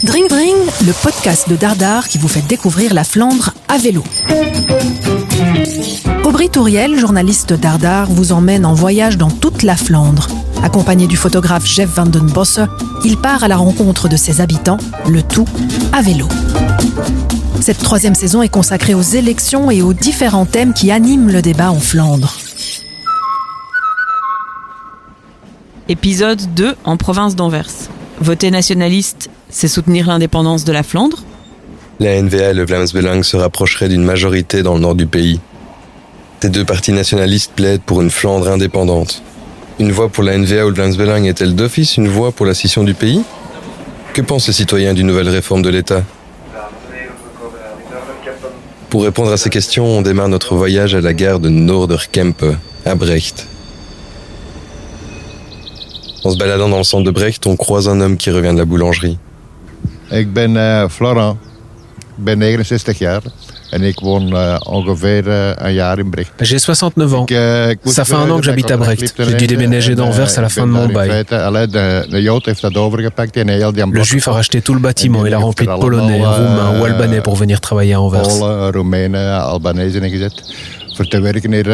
Drink Bring, le podcast de Dardar qui vous fait découvrir la Flandre à vélo. Aubry Touriel, journaliste de Dardar, vous emmène en voyage dans toute la Flandre. Accompagné du photographe Jeff van den Bosse, il part à la rencontre de ses habitants, le tout à vélo. Cette 3e saison est consacrée aux élections et aux différents thèmes qui animent le débat en Flandre. Épisode 2 en province d'Anvers. Voter nationaliste, c'est soutenir l'indépendance de la Flandre ? La N-VA et le Vlaams Belang se rapprocheraient d'une majorité dans le nord du pays. Ces deux partis nationalistes plaident pour une Flandre indépendante. Une voix pour la N-VA ou le Vlaams Belang est-elle d'office une voix pour la scission du pays ? Que pensent les citoyens d'une nouvelle réforme de l'État ? Pour répondre à ces questions, on démarre notre voyage à la gare de Noorderkempe, à Brecht. En se baladant dans le centre de Brecht, on croise un homme qui revient de la boulangerie. Ik ben Florent. Ik ben 69 jaar. En ik woon ongeveer een jaar in Brecht. J'ai 69 ans. Ça fait 1 an que j'habite à Brecht. J'ai dû déménager d'Anvers à la fin de mon bail. Le Juif a racheté tout le bâtiment et l'a rempli de Polonais, Roumains ou Albanais pour venir travailler à Anvers. Polen, Roemenen, Albanese ingezet. Voor te werken hier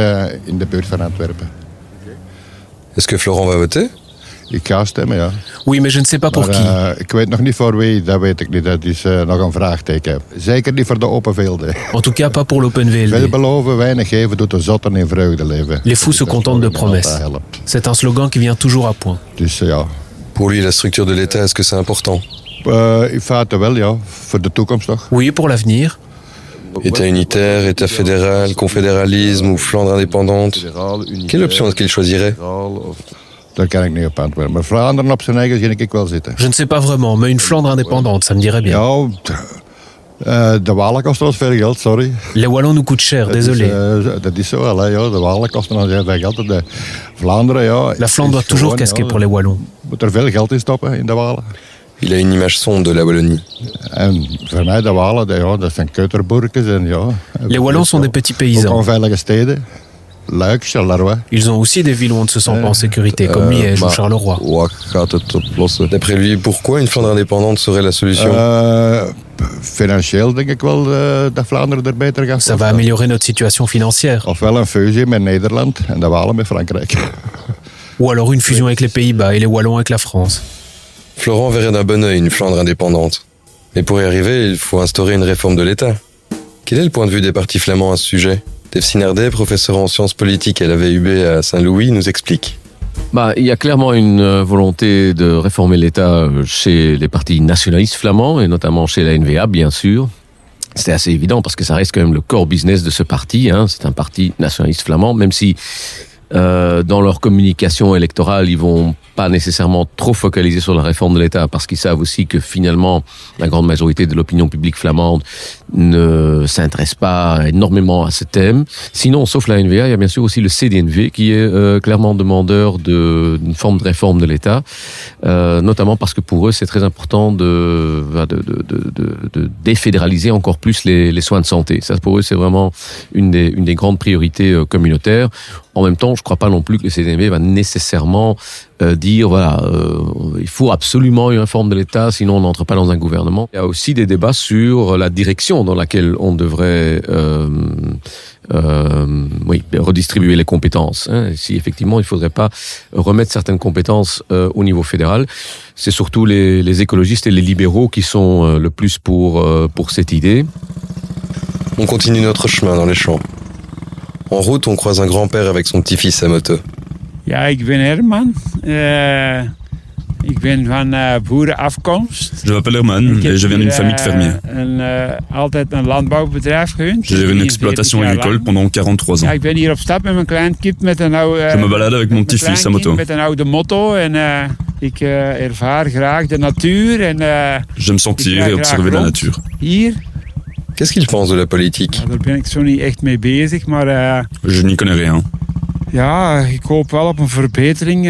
in de buurt van Antwerpen. Est-ce que Florent va voter ? Ik ga stemmen, ja. Oui, mais je ne sais pas pour qui. Ik weet nog niet voor wie, dat weet ik niet. Dat is nog een vraagteken. Zeker niet voor de open velden. En tout cas, pas pour l'Open Veel VLD. beloven, weinig geven, doet de zotten in vreugde leven. Les fous se contentent de promesses. C'est un slogan qui vient toujours à point. Dus ja, Pour lui, la structure de l'État, est-ce que c'est important ? in feite wel, ja. Voor de toekomst toch. Oui, pour l'avenir. État unitaire, État fédéral, confédéralisme ou Flandre indépendante ? Quelle option est-ce qu'il choisirait ? Daar kan ik niet op antwoorden. Maar Vlaanderen op zijn eigen zie ik wel zitten. Je ne sais pas vraiment, mais une Flandre indépendante, ça me dirait bien. Ja, de Walen kosten ons veel geld, sorry. Les Wallons nous coûtent cher, désolé. Dat is zo, ja. De Walen kosten ons heel veel geld. De Vlaanderen, ja. La Flandre doit toujours casquer pour les Wallons. Moet er veel geld in stoppen in de Walen. Il a une image sombre de la Wallonie. En voor mij de Walen, ja, dat zijn keuterboerkes en ja. Les Wallons sont des petits Ook paysans. onveilige steden. Luik, Charleroi. Ils ont aussi des villes où on ne se sent pas en sécurité, comme Liège ou Charleroi. Wat gaat het oplossen ? D'après lui, pourquoi une Flandre indépendante serait la solution ? Financieel denk ik wel dat Vlaanderen er beter gaat. Ça va améliorer notre situation financière. Ofwel een fusie met Nederland en de Walen met Frankrijk. Ou alors une fusion avec les Pays-Bas et les Wallons avec la France. Florent verrait d'un bon œil une Flandre indépendante. Mais pour y arriver, il faut instaurer une réforme de l'État. Quel est le point de vue des partis flamands à ce sujet ? Dave Sinardet, professeur en sciences politiques à la VUB à Saint-Louis, nous explique. Il y a clairement une volonté de réformer l'État chez les partis nationalistes flamands, et notamment chez la N-VA, bien sûr. C'est assez évident parce que ça reste quand même le core business de ce parti. C'est un parti nationaliste flamand, même si dans leur communication électorale, ils vont pas nécessairement trop focaliser sur la réforme de l'État parce qu'ils savent aussi que finalement, la grande majorité de l'opinion publique flamande ne s'intéresse pas énormément à ce thème. Sinon, sauf la N-VA, il y a bien sûr aussi le CD&V qui est clairement demandeur d'une forme de réforme de l'État, notamment parce que pour eux, c'est très important de défédéraliser encore plus les soins de santé. Ça, pour eux, c'est vraiment une des grandes priorités communautaires. En même temps, je ne crois pas non plus que le CD&V va nécessairement dire voilà, il faut absolument une réforme de l'État, sinon on n'entre pas dans un gouvernement. Il y a aussi des débats sur la direction dans laquelle on devrait redistribuer les compétences. Si effectivement il ne faudrait pas remettre certaines compétences au niveau fédéral, c'est surtout les écologistes et les libéraux qui sont le plus pour cette idée. On continue notre chemin dans les champs. En route, on croise un grand-père avec son petit-fils à moto. Ja, ik ben Herman. Ik ben van boerenafkomst. Je m'appelle Herman et je viens d'une famille de fermiers. Altijd een landbouwbedrijf gehad. J'ai géré une exploitation agricole pendant 43 ans. Ja, ik ben hier op stap met mijn klein kind met een oude... Je me balade avec mon petit-fils à moto. Met een oude motto en ik ervaar graag de natuur en... J'aime sentir et observer la nature. Hier. Qu'est-ce qu'il pense de la politique ? Ja, daar ben ik zo niet echt mee bezig, maar... Je n'y connais rien. Ja, ik hoop wel op een verbetering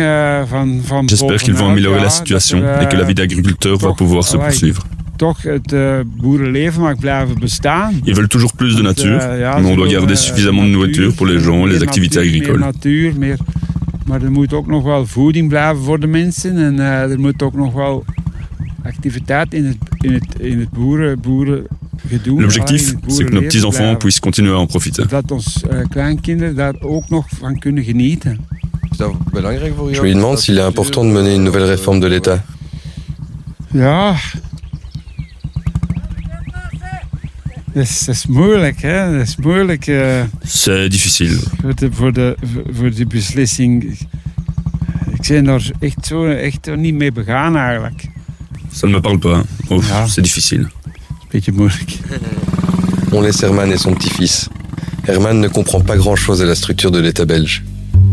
van J'espère qu'ils vont améliorer la situation et que la vie d'agriculteur va pouvoir se poursuivre. Toch het boerenleven mag blijven bestaan. Ils veulent toujours plus de nature, mais on doit garder suffisamment de nourriture pour les gens et les activités agricoles. Maar er moet ook nog wel voeding blijven voor de mensen en er moet ook nog wel activiteit L'objectif, c'est que nos petits-enfants puissent continuer à en profiter. Je lui demande s'il est important de mener une nouvelle réforme de l'État. Ja, dat is moeilijk, hè? Dat is moeilijk C'est difficile. voor de beslissing. Ik ben daar echt niet mee begaan eigenlijk. Ça ne me parle pas. Ouf, Ja. C'est difficile. Beetje moeilijk. On laisse Herman et son petit-fils. Herman ne comprend pas grand-chose à la structure de l'État belge.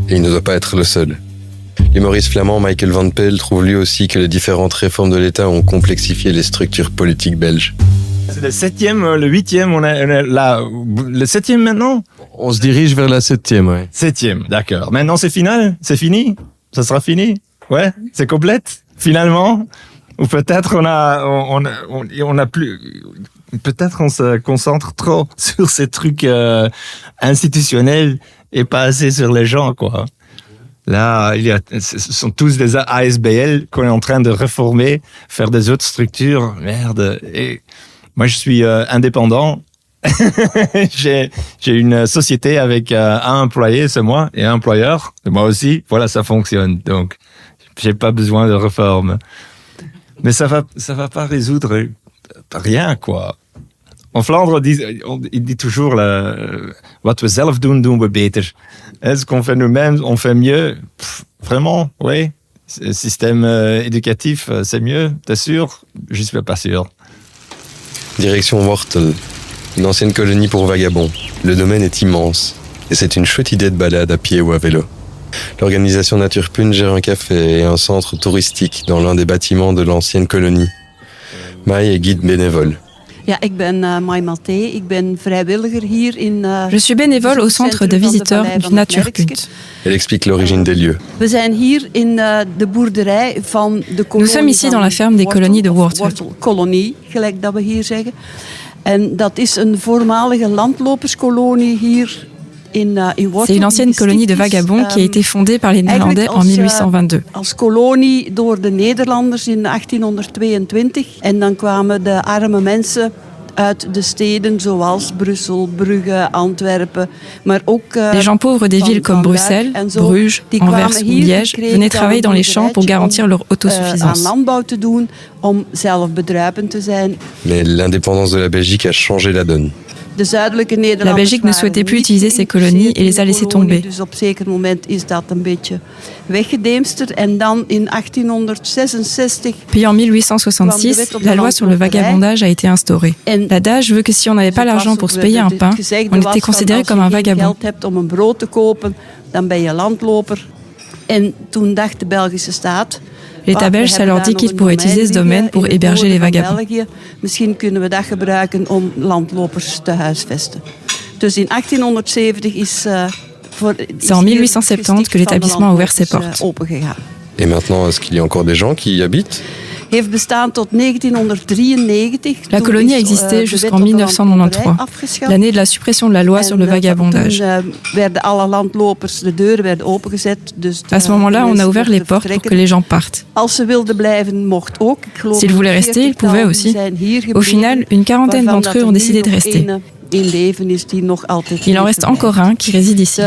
Et il ne doit pas être le seul. L'humoriste flamand Michael Van Peel trouve lui aussi que les différentes réformes de l'État ont complexifié les structures politiques belges. C'est le 7e, le 8e, on est là. Le 7e maintenant? On se dirige vers la 7e, ouais. 7e, d'accord. Maintenant c'est final? C'est fini? Ça sera fini? Ouais? C'est complète? Finalement? Ou peut-être on a plus... Peut-être on se concentre trop sur ces trucs institutionnels et pas assez sur les gens, quoi. Là, ce sont tous des ASBL qu'on est en train de réformer, faire des autres structures. Merde. Et moi, je suis indépendant. J'ai une société avec un employé, c'est moi, et un employeur, c'est moi aussi. Voilà, ça fonctionne. Donc, j'ai pas besoin de réforme. Mais ça va pas résoudre rien, quoi. En Flandre, il dit toujours, wat we zelf doen, doen we beter. Ce qu'on fait nous-mêmes, on fait mieux. Vraiment, oui. Le système éducatif, c'est mieux, t'es sûr? Je suis pas sûr. Direction Wortel, une ancienne colonie pour vagabonds. Le domaine est immense. Et c'est une chouette idée de balade à pied ou à vélo. L'organisation Naturpun gère un café et un centre touristique dans l'un des bâtiments de l'ancienne colonie. Mai est guide bénévole. Ja, ik ben Mai Maté, ik ben vrijwilliger hier in... Je suis bénévole au centre de visiteurs du Naturpunt. Elle explique l'origine des lieux. We zijn hier in de boerderij van de kolonie. Nous sommes ici dans la ferme des colonies de Wortel. Wortelkolonie, gelijk dat we hier zeggen. En dat is een voormalige landloperskolonie hier in Wortel. C'est une ancienne colonie de vagabonds qui a été fondée par les Néerlandais en 1822. Als kolonie door de Nederlanders in 1822. En dan kwamen de arme mensen uit de steden zoals Brussel, Brugge, Antwerpen, maar ook les gens pauvres des villes comme Bruxelles, Bruges, Anvers ou Liège venaient travailler dans les champs pour garantir leur autosuffisance. Aan landbouw te doen om zelfbedruipend te zijn. Mais l'indépendance de la Belgique a changé la donne. La Belgique ne souhaitait plus utiliser ces colonies et les a laissées tomber. Dus op zeker moment is dat een beetje weggedemsterd. En dan in 1866. Puis en 1866, la loi sur le vagabondage a été instaurée. L'adage veut que si on n'avait pas l'argent pour se payer un pain, on était considéré comme un vagabond. Als je geen geld hebt om een brood te kopen, dan ben je landloper. En toen dacht de Belgische staat. L'État belge, ça leur dit qu'ils pourraient utiliser ce domaine pour héberger les vagabonds. Misschien kunnen we dat gebruiken om landlopers te huisvesten. Dus in 1870 is c'est en 1870 que l'établissement a ouvert ses portes. Et maintenant, est-ce qu'il y a encore des gens qui y habitent? Heeft bestaan tot 1993. La colonie a existé jusqu'en 1993, l'année de la suppression de la loi sur le vagabondage. À ce moment-là, on a ouvert les portes pour que les gens partent. S'ils voulaient rester, ils pouvaient aussi. Au final, une quarantaine d'entre eux ont décidé de rester. Il en reste encore un qui réside ici.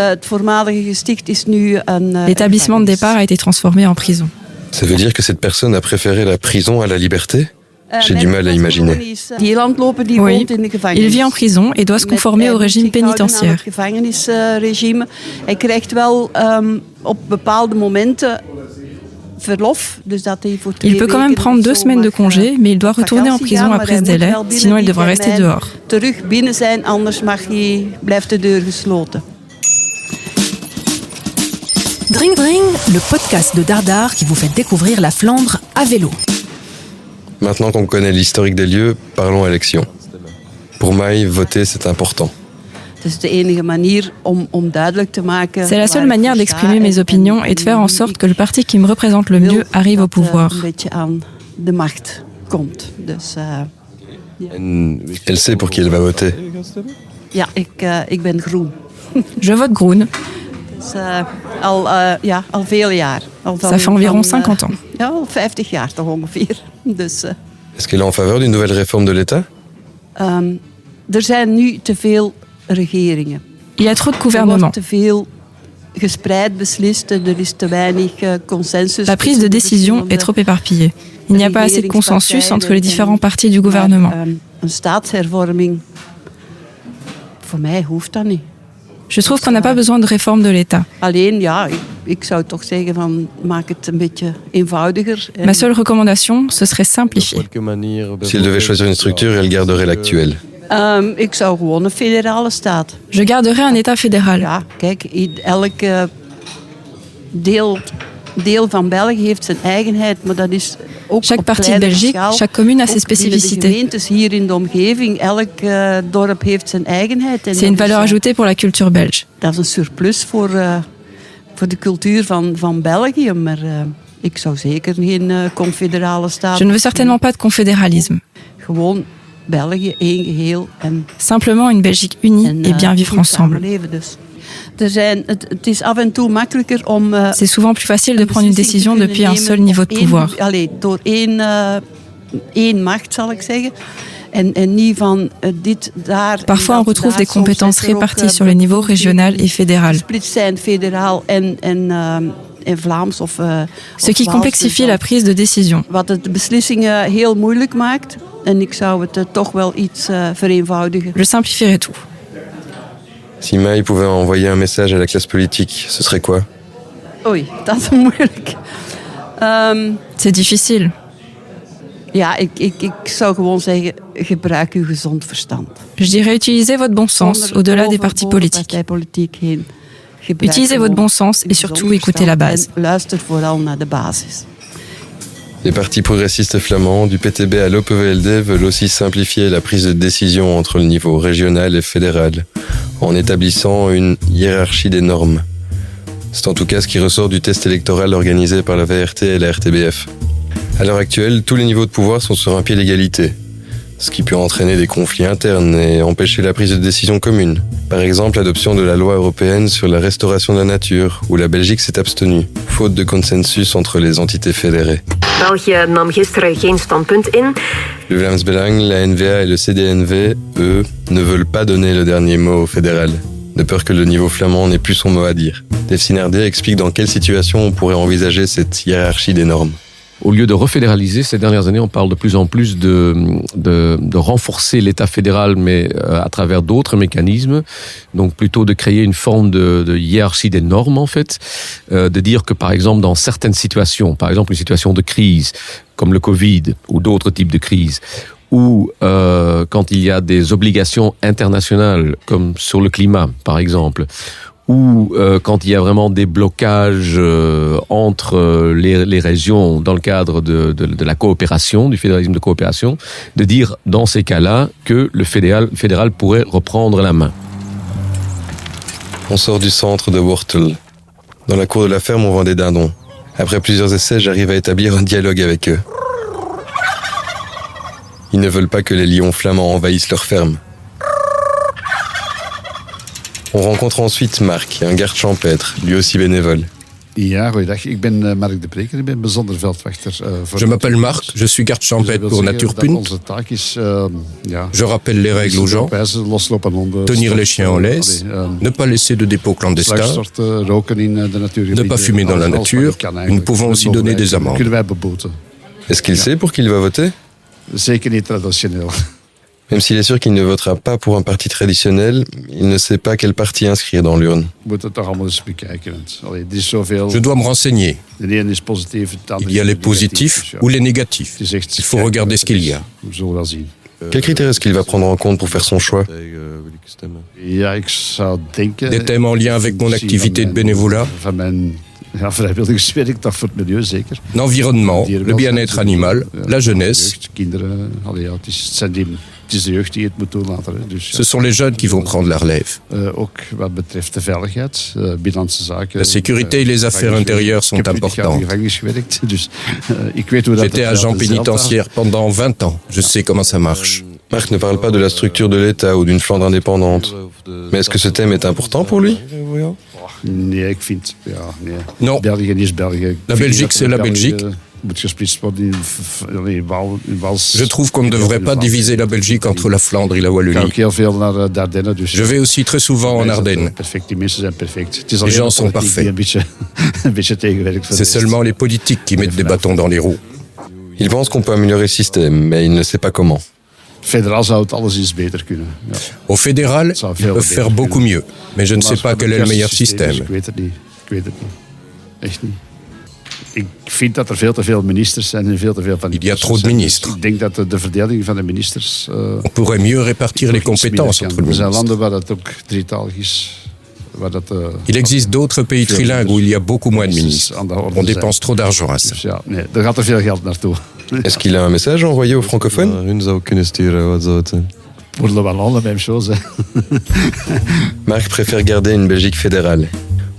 L'établissement de départ a été transformé en prison. Ça veut dire que cette personne a préféré la prison à la liberté? J'ai du mal à imaginer. Oui, il vit en prison et doit se conformer au régime pénitentiaire. Il peut quand même prendre 2 semaines de congé, mais il doit retourner en prison après ce délai, sinon il devra rester dehors. Dring Dring, le podcast de Dardar qui vous fait découvrir la Flandre à vélo. Maintenant qu'on connaît l'historique des lieux, parlons élections. Pour Mai, voter, c'est important. C'est la seule manière d'exprimer mes opinions et de faire en sorte que le parti qui me représente le mieux arrive au pouvoir. Elle sait pour qui elle va voter. Je vote Groen. Ça fait environ 50 ans. Ja, 50 jaar toch ongeveer. Dus Est-ce qu'elle est en faveur d'une nouvelle réforme de l'État? Er zijn nu te veel regeringen. Il y a trop de Er gouvernements. wordt te veel gespreid beslist. Er is te weinig consensus. La prise de décision est trop éparpillée. Il n'y a pas assez de consensus entre les différents partis du gouvernement. Een staatshervorming, voor mij hoeft dat niet. Je trouve qu'on n'a pas besoin de réforme de l'État. Alleen, ja, ik zou toch zeggen van maak het een beetje eenvoudiger. Ma seule recommandation, ce serait simplifier. S'il devait choisir une structure, elle garderait l'actuelle. Ik zou gewoon een federale staat. Je garderais un État fédéral. Ja, kijk, elk deel van België heeft zijn eigenheid, maar dat is ook Chaque op partie de kleine Belgique, schaal. chaque commune a ses Ook binnen de spécificités. gemeentes hier in de omgeving, elk dorp heeft zijn eigenheid. C'est une valeur ajoutée pour la culture belge. Dat is een surplus voor de cultuur van België, maar ik zou zeker geen confederale staat. Je ne veux certainement pas de confédéralisme. Gewoon België, één geheel. En simplement une Belgique unie et bien vivre ensemble. Dus. Het is af en toe makkelijker om... C'est souvent plus facile de prendre une décision depuis un seul niveau de pouvoir. Door één macht, zal ik zeggen. En niet van dit, daar... Parfois, on retrouve des compétences réparties sur les niveaux régional et fédéral. Gesplitst zijn, federaal en Vlaams of... Ce qui complexifie la prise de décision. Wat de beslissingen heel moeilijk maakt. En ik zou het toch wel iets vereenvoudigen. Je simplifierais tout. Si Maï pouvait envoyer un message à la classe politique, ce serait quoi? Oei, dat is moeilijk. C'est difficile. Ja, ik zou gewoon zeggen, gebruik uw gezond verstand. Je dirais utiliser votre bon sens au-delà des partis politiques. Utilisez votre bon sens et surtout écoutez la base. En luister vooral naar de basis. Les partis progressistes flamands, du PTB à l'OPVLD, veulent aussi simplifier la prise de décision entre le niveau régional et fédéral, en établissant une hiérarchie des normes. C'est en tout cas ce qui ressort du test électoral organisé par la VRT et la RTBF. À l'heure actuelle, tous les niveaux de pouvoir sont sur un pied d'égalité, ce qui peut entraîner des conflits internes et empêcher la prise de décision commune. Par exemple, l'adoption de la loi européenne sur la restauration de la nature, où la Belgique s'est abstenue, faute de consensus entre les entités fédérées. België nam gisteren geen standpunt in. Le Vlaams Belang, la NVA et le CDNV, eux, ne veulent pas donner le dernier mot au fédéral, de peur que le niveau flamand n'ait plus son mot à dire. Dave Sinardé explique dans quelle situation on pourrait envisager cette hiérarchie des normes. Au lieu de refédéraliser, ces dernières années, on parle de plus en plus de renforcer l'État fédéral, mais à travers d'autres mécanismes. Donc plutôt de créer une forme de hiérarchie des normes, en fait. De dire que, par exemple, dans certaines situations, par exemple une situation de crise, comme le Covid ou d'autres types de crises, ou quand il y a des obligations internationales, comme sur le climat, par exemple, ou quand il y a vraiment des blocages entre les régions dans le cadre de la coopération, du fédéralisme de coopération, de dire dans ces cas-là que le fédéral pourrait reprendre la main. On sort du centre de Wortel. Dans la cour de la ferme, on vend des dindons. Après plusieurs essais, j'arrive à établir un dialogue avec eux. Ils ne veulent pas que les lions flamands envahissent leur ferme. On rencontre ensuite Marc, un garde champêtre, lui aussi bénévole. Ja, goeiedag. Ik ben Marc de Preker, ik ben bijzonder veldwachter. Je m'appelle Marc, je suis garde champêtre pour Natuurpunt. Je rappelle les règles aux gens, tenir les chiens en laisse, ne pas laisser de dépôts clandestins, ne pas fumer dans la nature. Nous pouvons aussi donner des amendes. Est-ce qu'il sait pour qui il va voter? Zeker niet traditionnel. Même s'il est sûr qu'il ne votera pas pour un parti traditionnel, il ne sait pas quel parti inscrire dans l'urne. Je dois me renseigner. Il y a les positifs ou les négatifs. Il faut regarder ce qu'il y a. Quels critères est-ce qu'il va prendre en compte pour faire son choix? Des thèmes en lien avec mon activité de bénévolat. L'environnement, le bien-être animal, la jeunesse. Ce sont les jeunes qui vont prendre la relève. La sécurité et les affaires intérieures sont importantes. J'étais agent pénitentiaire pendant 20 ans. Je sais comment ça marche. Marc ne parle pas de la structure de l'État ou d'une Flandre indépendante. Mais est-ce que ce thème est important pour lui? Non. La Belgique, c'est la Belgique. Je trouve qu'on ne devrait pas diviser la Belgique entre la Flandre et la Wallonie. Je vais aussi très souvent en Ardennes. Les gens sont parfaits. C'est seulement les politiques qui mettent des bâtons dans les roues. Il pense qu'on peut améliorer le système, mais il ne sait pas comment. Au fédéral, ils peuvent faire beaucoup mieux, mais je ne sais pas quel est le meilleur système. Ik vind dat veel te veel ministers zijn en veel te veel van die. Il y a trop de ministres. Ik denk dat de verdeling van de ministers. On pourrait mieux répartir les compétences entre les ministres. Er zijn landen ministres. waar dat ook drietalig is. Il existe d'autres pays trilingues où il y a beaucoup moins de ministres. On dépense trop d'argent à ça. Ja, nee, er gaat te veel geld naartoe. Est-ce qu'il a un message à envoyer aux francophones? Pour le ballon, la même chose. Marc préfère garder une Belgique fédérale.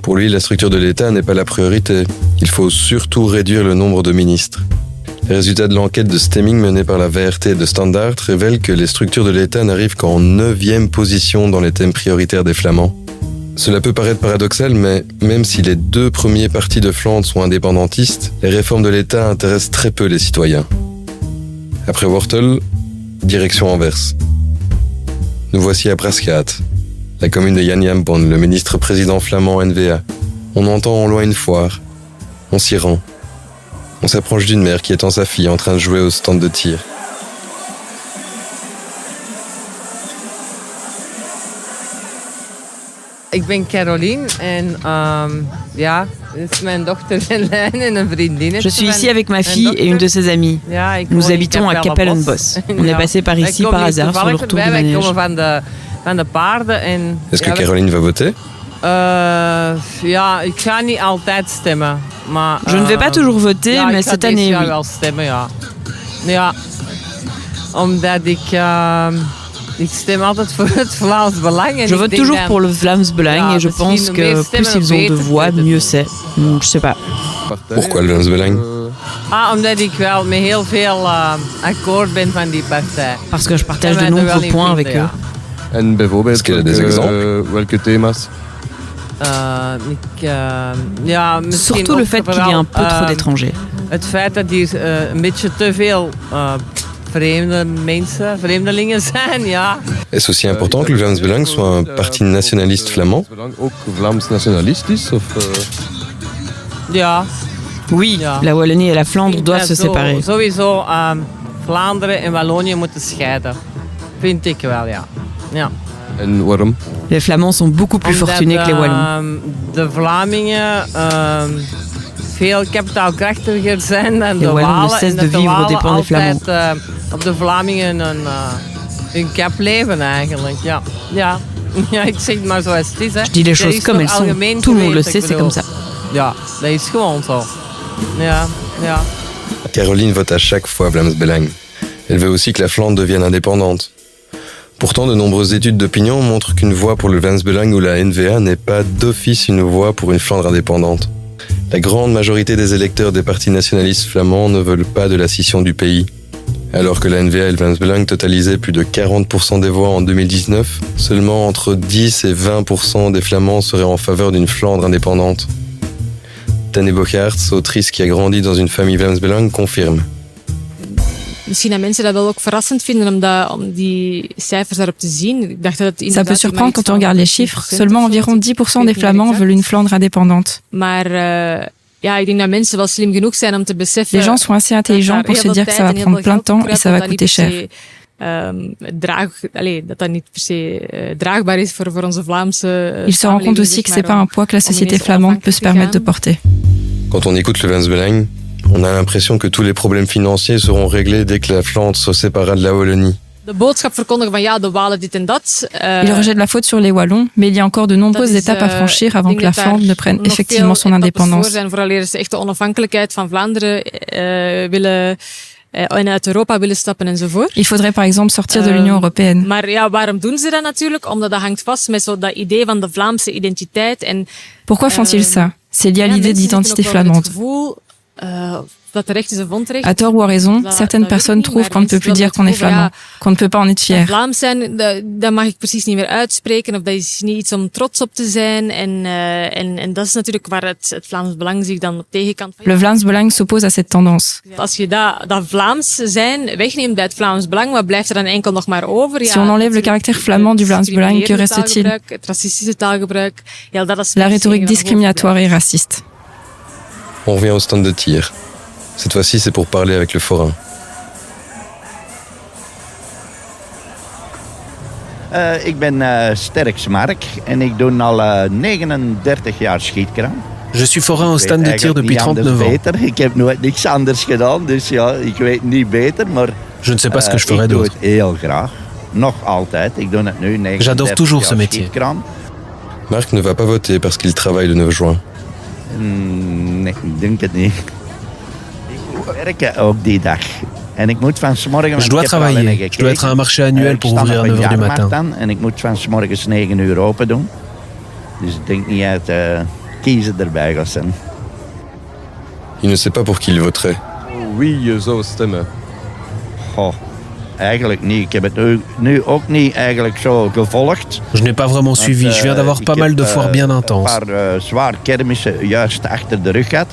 Pour lui, la structure de l'État n'est pas la priorité. Il faut surtout réduire le nombre de ministres. Les résultats de l'enquête de Stemming menée par la VRT de Standard révèlent que les structures de l'État n'arrivent qu'en 9e position dans les thèmes prioritaires des Flamands. Cela peut paraître paradoxal, mais même si les 2 premiers partis de Flandre sont indépendantistes, les réformes de l'État intéressent très peu les citoyens. Après Wortel, direction Anvers. Nous voici à Brascaat, la commune de Jan Jampon, le ministre-président flamand NVA. On entend en loin une foire. On s'y rend. On s'approche d'une mère qui attend sa fille en train de jouer au stand de tir. Ik ben Caroline en ja, dit is mijn dochter Helene en een vriendin. Je suis ici avec ma fille et une de ses amies. Nous habitons à Kapellenbos. On est passé par ici par hasard sur le retour du manège. Est-ce que Caroline va voter? Ja, ik ga niet altijd stemmen. Maar, Je ne vais pas toujours voter, mais cette année, oui. Wel stemmen, ja. Ja, omdat ik stem altijd voor het Vlaams Belang. Je vote toujours pour le Vlaams Belang et je pense que plus ils ont de voix, mieux c'est. Je sais pas. Pourquoi le Vlaams Belang? Omdat ik wel met heel veel akkoord ben van die partij. Parce que je partage de nombreux points avec eux. En bijvoorbeeld, est-ce qu'il y a des exemples? Welke thema's? Surtout le fait qu'il y ait un peu trop d'étrangers. Het feit dat hier een beetje te veel vreemdelingen zijn, ja. Est-ce aussi important que le Vlaams Belang soit un parti nationaliste flamand? Ook Vlaams nationalistisch? Ja. Oui, la Wallonie et la Flandre doivent se séparer. Sowieso Vlaanderen en Wallonië moeten scheiden. Vind ik wel, ja. Ja. En waarom? Les Flamands sont beaucoup plus fortunés que les Wallons. De Vlamingen veel kapitaalkrachtiger zijn dan de Walen en dat de Walen altijd op de Vlamingen hun kap leven eigenlijk. Ja. Ja. Ja, ik zeg het maar zoals het is. Hè. Je dis les choses comme elles sont. Tout le monde le sait, c'est comme ça. Ja, dat is gewoon zo. Ja, ja. Caroline vote à chaque fois Vlaams Belang. Elle veut aussi que la Flandre devienne indépendante. Pourtant, de nombreuses études d'opinion montrent qu'une voix pour le Vlaams Belang ou la NVA n'est pas d'office une voix pour une Flandre indépendante. La grande majorité des électeurs des partis nationalistes flamands ne veulent pas de la scission du pays. Alors que la NVA et le Vlaams Belang totalisaient plus de 40% des voix en 2019, seulement entre 10 et 20% des Flamands seraient en faveur d'une Flandre indépendante. Tanne Bogaerts, autrice qui a grandi dans une famille Vlaams Belang, confirme. Misschien dat mensen dat wel ook verrassend vinden om die cijfers daarop te zien. Ik dacht dat het Ça peut surprendre quand on regarde les chiffres. Seulement environ 10% des Flamands veulent une Flandre indépendante. Maar ja, ik denk dat mensen wel slim genoeg zijn om te beseffen. Les gens sont assez intelligents pour se dire que ça va prendre plein de temps et ça va coûter cher. Dat niet per se draagbaar is voor onze Vlaamse. Ils se rendent compte aussi que c'est pas un poids que la société flamande peut se permettre de porter. Quand on écoute le Vlaams Belang, on a l'impression que tous les problèmes financiers seront réglés dès que la Flandre se séparera de la Wallonie. De boodschap verkondigen van ja, de Walen dit en dat. Il rejette la faute sur les Wallons, mais il y a encore de nombreuses étapes à franchir avant que la Flandre ne prenne effectivement son indépendance. Vooraleer ze echt de onafhankelijkheid van Vlaanderen willen en uit Europa willen stappen enzovoort. Il faudrait par exemple sortir de l'Union européenne. Maar ja, waarom doen ze dat natuurlijk? Omdat dat hangt vast met zo dat idee van de Vlaamse identiteit en. Pourquoi font-ils ça? C'est lié à l'idée d'identité flamande. À tort ou à raison, certaines personnes trouvent qu'on ne peut plus dire qu'on est flamand, qu'on ne peut pas en être fier. Vlaams zijn, dat mag ik precies niet meer uitspreken of dat is niet iets om trots op te zijn. En dat is natuurlijk waar het Vlaams Belang zich dan op tegenkant. Le Vlaams Belang s'oppose à cette tendance. Als je dat Vlaams zijn wegneemt bij het Vlaams Belang, wat blijft er dan enkel nog maar over? Si on enlève le caractère flamand du Vlaams Belang, que reste-t-il? Het racistische taalgebruik. Ja, dat is la rhétorique discriminatoire et raciste. On revient au stand de tir. Cette fois-ci, c'est pour parler avec le forain. Ik ben Sterks Mark en ik doe al 39 jaar schietkraam. Je suis forain au stand de tir depuis 39 ans. Beter. Ik heb nooit niks anders gedaan, dus ja, ik weet niet beter, maar je ne sais pas ce que je ferais d'autre. Ik doe het heel graag. Nog altijd. Ik doe het nu 39 J'adore toujours ce métier. Schietkraam. Marc ne va pas voter parce qu'il travaille le 9 juin. Nee, ik denk het niet. Ik werk ook die dag. En ik moet van 's morgens... Je dois travailler. Je dois être à un marché annuel pour ouvrir à 9h du matin. En ik moet van 's morgens 9 uur open doen. Dus ik denk niet uit kiezen erbij gaan zijn. Il ne sait pas pour qui il voterait. Wie je zou stemmen? Goh, eigenlijk niet. Ik heb het nu ook niet eigenlijk zo gevolgd. Je n'ai pas vraiment suivi. Je viens d'avoir pas mal de foires bien intenses. Een paar zwaar kermissen juist achter de rug gehad.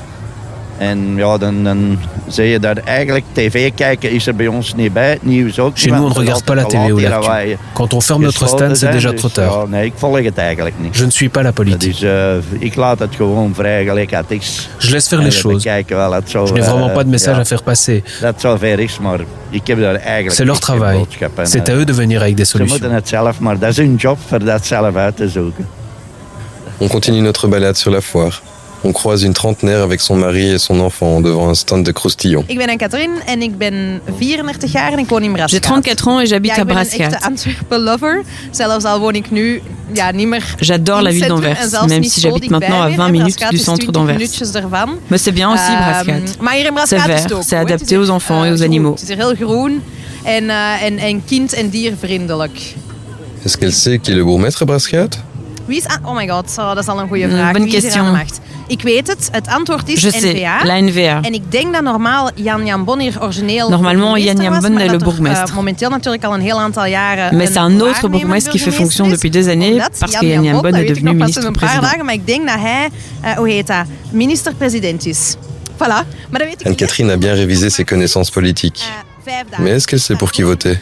En ja, dan zie je daar eigenlijk tv kijken is er bij ons niet bij. Het nieuws ook. Chez nous, on ne regarde pas la télé ou l'actu. Quand on ferme notre stand, c'est déjà trop tard. Ja, nee, ik volg het eigenlijk niet. Je ne suis pas la politique. Dus ik laat het gewoon vrij gelijk het is. Je laisse faire les choses. Je n'ai vraiment pas de message à faire passer. Dat zover is, maar ik heb daar eigenlijk. C'est leur travail. C'est à eux de venir avec des solutions. Ze moeten het zelf, maar dat is hun job voor dat zelf uit te zoeken. On continue notre balade sur la foire. On croise une trentenaire avec son mari et son enfant devant un stand de croustillons. Ik ben Anne-Catherine en ik ben 34 jaar en ik woon in Brascaat. J'ai 34 ans et j'habite à Brascaat. Ik ben een echte Antwerpen-lover. Zelfs al woon ik nu niet meer. J'adore la ville d'Anvers, même si j'habite maintenant à 20 minutes du centre d'Anvers. Mais c'est bien aussi Brascaat. C'est vert, c'est adapté aux enfants et aux animaux. Het is hier heel groen en kind- en diervriendelijk. Est-ce qu'elle sait qui est le bourgmestre à Brascaat? Wie is... Oh my god, dat is al een goede vraag. Bonne Wie is question. aan de macht? Ik weet het. Het antwoord is Je N-VA. sais, la N-VA. En ik denk dat normaal Jan Bon hier origineel Normalement, Jan Bon est le bourgmestre. Momenteel natuurlijk al een heel aantal jaren. Mais c'est un autre bourgmestre qui fait fonction depuis des années parce que Jan Bon est devenu ministre-président. Maar ik denk dat hij, hoe heet dat, minister-president is. Voilà. Maar dat weet ik Anne-Catherine a bien révisé ses connaissances politiques. Mais est-ce qu'elle sait pour qui voter?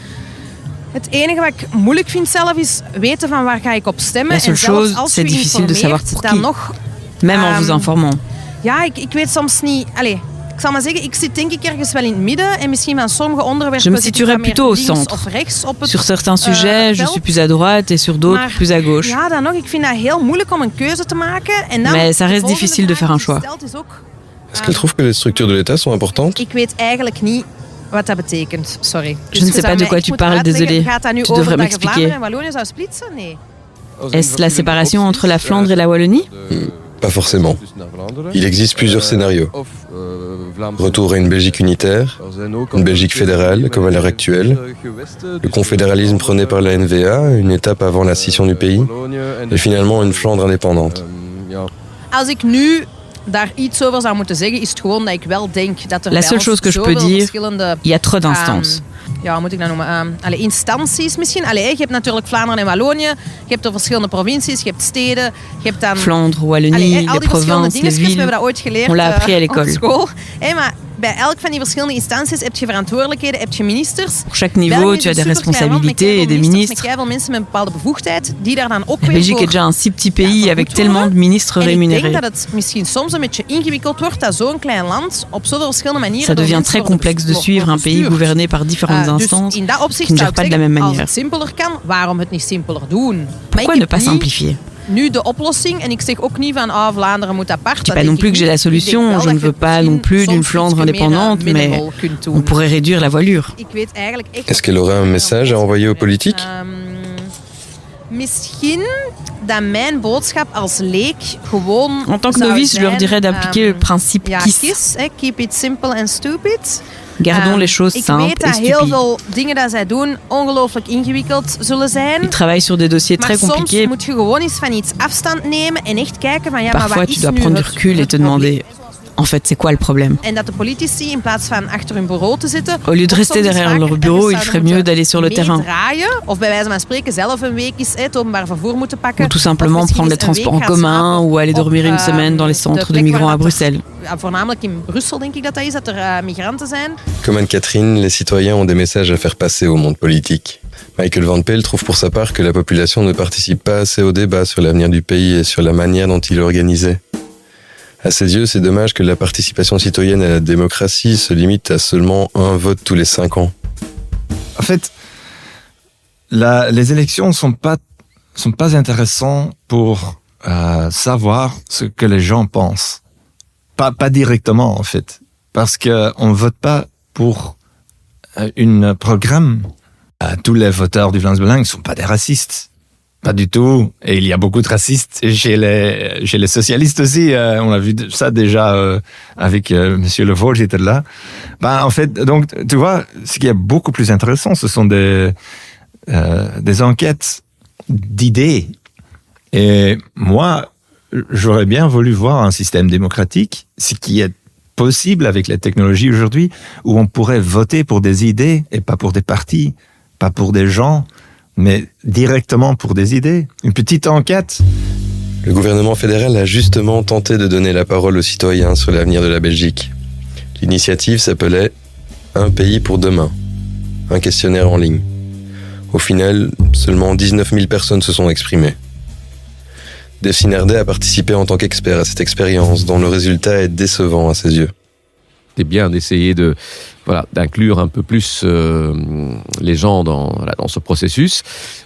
Het enige wat ik moeilijk vind zelf is weten van waar ga ik op stemmen. La seule chose, c'est difficile de savoir pour qui. Même en vous informant. Ja, ik weet soms niet... Allez, ik zal maar zeggen, ik zit denk ik ergens wel in het midden en misschien van sommige onderwerpen... Je me situerai plutôt au centre. Sur certains sujets, je suis plus à droite et sur d'autres plus à gauche. Ja, dan nog, ik vind dat heel moeilijk om een keuze te maken. En dan mais ça reste difficile de faire un choix. Est-ce qu'elle trouve que les structures de l'État sont importantes? Ik weet eigenlijk niet wat dat betekent, sorry. Je ne sais pas de quoi tu parles, désolé. Tu devrais m'expliquer. Est-ce la séparation entre la Flandre et la Wallonie? Pas forcément. Il existe plusieurs scénarios. Retour à une Belgique unitaire, une Belgique fédérale, comme à l'heure actuelle, le confédéralisme prôné par la N-VA, une étape avant la scission du pays, et finalement une Flandre indépendante. Als ik nu daar iets over zou moeten zeggen, is het gewoon dat ik wel denk dat er la seule chose que je peux dire, il y a trop d'instances. Ja, moet ik dat noemen? Instanties misschien. Je hebt natuurlijk Vlaanderen en Wallonië. Je hebt de verschillende provincies, je hebt steden. Je hebt dan... Flandre, Wallonie, les provinces, les villes. We hebben dat ooit geleerd on l'a appris à l'école. Op school. Maar bij elk van die verschillende instanties heb je verantwoordelijkheden, heb je ministers. Pour chaque niveau, tu as des responsabilités et des ministres. Met veel mensen met een bepaalde bevoegdheid die daar dan ook weer Belgique est déjà un si petit pays avec tellement de ministres rémunérés. Ik denk dat het misschien soms een beetje ingewikkeld wordt dat zo'n klein land op zoveel verschillende manieren... Ça devient très complexe de suivre un pays gouverné par différentes instances qui ne gèrent pas de la même manière. Als het simpeler kan, waarom het niet simpeler doen? Pourquoi ne pas simplifier? Nu de oplossing, en ik zeg ook niet van Vlaanderen moet apart. Je dis pas non plus que j'ai la solution, je ne veux pas non plus d'une Flandre indépendante, mais on pourrait réduire la voilure. Est-ce qu'elle aurait un message à envoyer aux politiques? Misschien dat mijn boodschap als leek gewoon... En tant que novice, je leur dirais d'appliquer le principe KISS. Keep it simple and stupid. Gardons les choses simples et stupides. Ik weet dat heel veel dingen dat zij doen ongelooflijk ingewikkeld zullen zijn. Ils travaillent sur des dossiers très compliqués. Maar soms moet je gewoon eens van iets afstand nemen en echt kijken van ja, maar Parfois, wat is tu dois nu prendre du recul et te demander En fait, c'est quoi le problème? Au lieu de rester derrière leur bureau, il ferait mieux d'aller sur le terrain. Ou tout simplement prendre les transports en commun ou aller dormir une semaine dans les centres de migrants à Bruxelles. Comme Anne-Catherine, les citoyens ont des messages à faire passer au monde politique. Michael Van Peel trouve pour sa part que la population ne participe pas assez au débat sur l'avenir du pays et sur la manière dont il est organisé. À ses yeux, c'est dommage que la participation citoyenne à la démocratie se limite à seulement un vote tous les 5 ans. En fait, les élections sont pas intéressantes pour savoir ce que les gens pensent. Pas directement, en fait. Parce qu'on vote pas pour un programme. Tous les voteurs du Vlaams Belang ne sont pas des racistes. Pas du tout. Et il y a beaucoup de racistes chez les socialistes aussi. On a vu ça déjà avec Monsieur Le Vosges, était là. En fait, donc, tu vois, ce qui est beaucoup plus intéressant, ce sont des enquêtes d'idées. Et moi, j'aurais bien voulu voir un système démocratique, ce qui est possible avec la technologie aujourd'hui, où on pourrait voter pour des idées et pas pour des partis, pas pour des gens, mais directement pour des idées. Une petite enquête. Le gouvernement fédéral a justement tenté de donner la parole aux citoyens sur l'avenir de la Belgique. L'initiative s'appelait « Un pays pour demain », un questionnaire en ligne. Au final, seulement 19 000 personnes se sont exprimées. Dave Sinardet a participé en tant qu'expert à cette expérience, dont le résultat est décevant à ses yeux. C'est bien d'essayer d'inclure un peu plus les gens dans ce processus.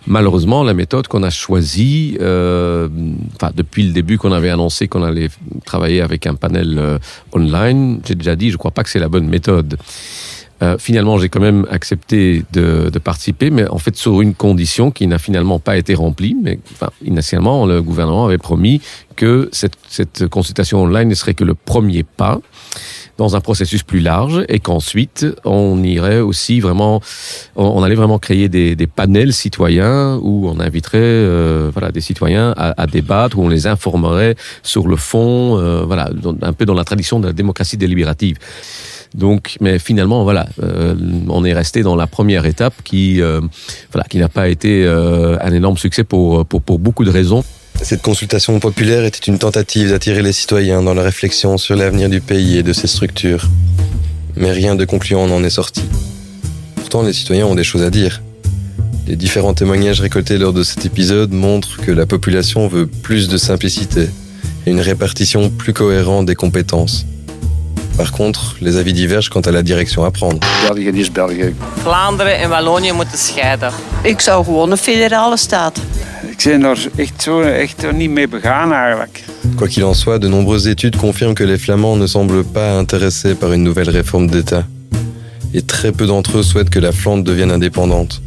Malheureusement, la méthode qu'on a choisie, depuis le début qu'on avait annoncé qu'on allait travailler avec un panel online, j'ai déjà dit, je ne crois pas que c'est la bonne méthode. Finalement, j'ai quand même accepté de participer, mais en fait sur une condition qui n'a finalement pas été remplie. Mais initialement, le gouvernement avait promis que cette consultation online ne serait que le premier pas dans un processus plus large, et qu'ensuite on irait aussi vraiment, on allait vraiment créer des panels citoyens où on inviterait des citoyens à débattre, où on les informerait sur le fond, un peu dans la tradition de la démocratie délibérative. Donc, mais finalement, on est resté dans la première étape qui n'a pas été un énorme succès pour beaucoup de raisons. Cette consultation populaire était une tentative d'attirer les citoyens dans la réflexion sur l'avenir du pays et de ses structures. Mais rien de concluant n'en est sorti. Pourtant, les citoyens ont des choses à dire. Les différents témoignages récoltés lors de cet épisode montrent que la population veut plus de simplicité et une répartition plus cohérente des compétences. Par contre, les avis divergent quant à la direction à prendre. België is België. Vlaanderen en Wallonië moeten scheiden. Ik zou gewoon een federale staat. Ik ben er echt niet mee begaan eigenlijk. Quoi qu'il en soit, de nombreuses études confirment que les Flamands ne semblent pas intéressés par une nouvelle réforme d'État. Et très peu d'entre eux souhaitent que la Flandre devienne indépendante,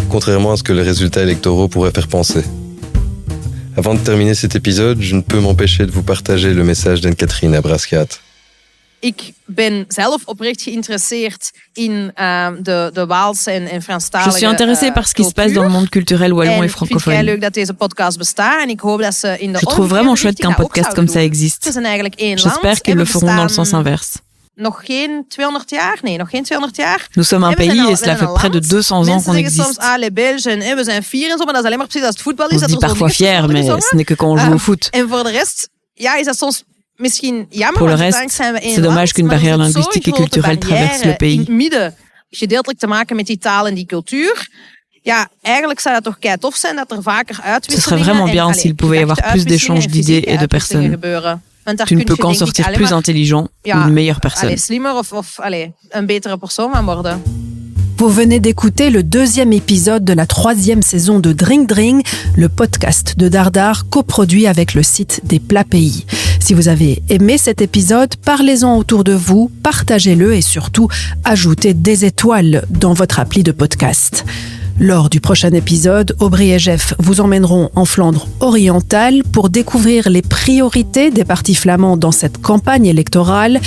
contrairement à ce que les résultats électoraux pourraient faire penser. Avant de terminer cet épisode, je ne peux m'empêcher de vous partager le message d'Anne-Catherine à Brascaat. Ik ben zelf oprecht geïnteresseerd in de Waalse en Franstalige Je suis intéressée par ce qui se passe dans le monde culturel wallon et francophone. Je trouve vraiment chouette qu'un podcast comme ça existe. J'espère qu'ils le feront dans le sens inverse. Nous sommes un pays et cela fait près de 200 ans qu'on existe. On se dit parfois fiers, mais ce n'est que quand on joue au foot. Pour le reste, c'est dommage qu'une barrière linguistique et culturelle traverse le pays. Ce serait vraiment bien s'il pouvait y avoir plus d'échanges d'idées et de personnes. Tu ne peux qu'en sortir plus intelligent ou une meilleure personne. Vous venez d'écouter le 2e épisode de la 3e saison de Drink Drink, le podcast de Dardar coproduit avec le site des Plats Pays. Si vous avez aimé cet épisode, parlez-en autour de vous, partagez-le et surtout, ajoutez des étoiles dans votre appli de podcast. Lors du prochain épisode, Aubry et Jeff vous emmèneront en Flandre orientale pour découvrir les priorités des partis flamands dans cette campagne électorale.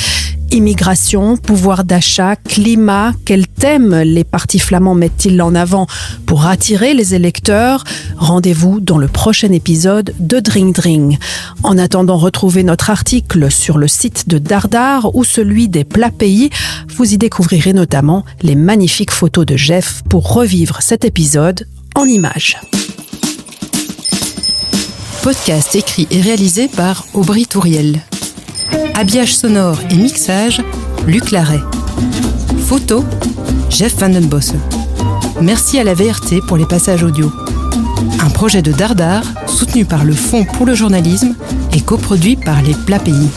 Immigration, pouvoir d'achat, climat, quels thèmes les partis flamands mettent-ils en avant pour attirer les électeurs? Rendez-vous dans le prochain épisode de Dring Dring. En attendant, retrouvez notre article sur le site de Dardar ou celui des plats pays. Vous y découvrirez notamment les magnifiques photos de Jeff pour revivre cet épisode en images. Podcast écrit et réalisé par Aubry Touriel. Habillage sonore et mixage, Luc Larrey. Photo, Jeff Van Den Bosse. Merci à la VRT pour les passages audio. Un projet de Dardar soutenu par le Fonds pour le journalisme et coproduit par les Plats Pays.